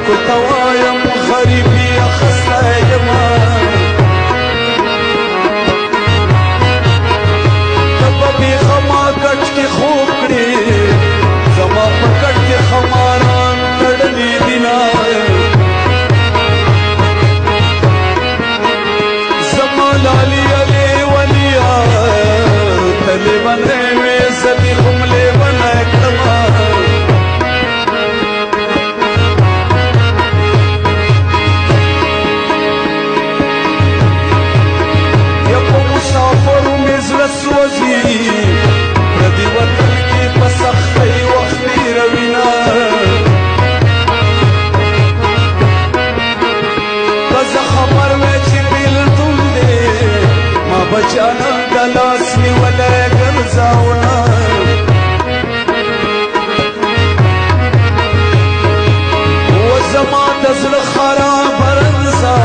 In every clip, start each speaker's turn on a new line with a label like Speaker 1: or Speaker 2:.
Speaker 1: خلقو توایم غریبی اخسته یما تبا بی خما کٹ کی خوب کری زما پا کٹ کی خماران تڑلی دینا زما لالی علی ولیا تلی بن ریوی زبی خملی بن اکتما سوزی پردی وطن کی پسختی وقتی روینا بز خبر میں چی بیلتون دے ما بچانا دلاس نیولے گرزاونا وزما دزل خراب رنزا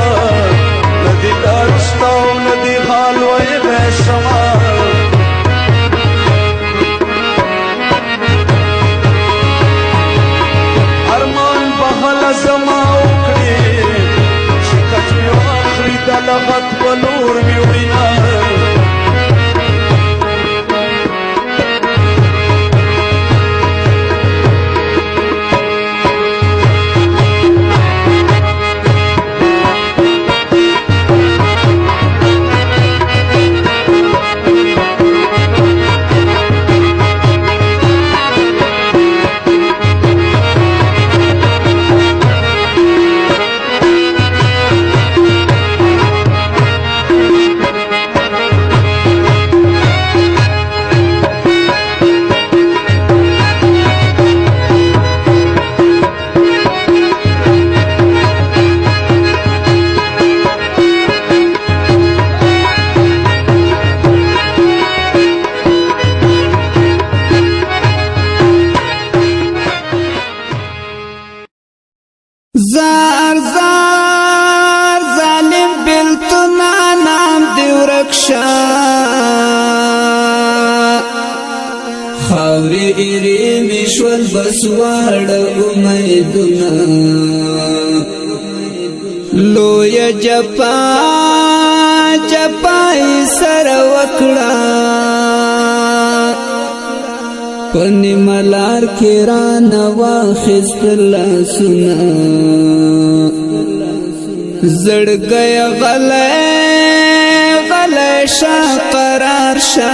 Speaker 1: ندی دارشتاو ندی غالوی بیشما زما وکړي چې کچو اخري د لغت بلور می وینا
Speaker 2: زار زار ظالم بلتنا نام دی ورکشا خاوری ایری مشول بسوار امیدنا لویا جپا جپای سر وکڑا پنی ملار کیران واخست لاسنا زڑ گیا غلے شا قرار شا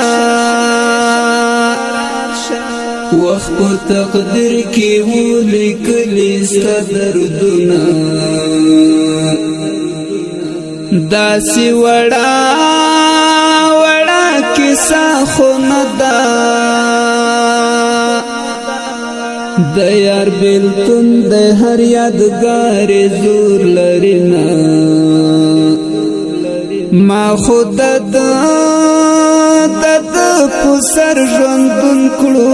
Speaker 2: وقت پا تقدر کی ولی کلی دردنا داسی وڑا وڑا کسا خوندا د یار بیلتون د هر یادگار زور لرینا ما خود د پسر ژوندون کړو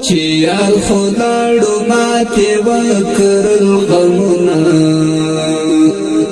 Speaker 2: چې یار خلاړو ماته وکړل غمونه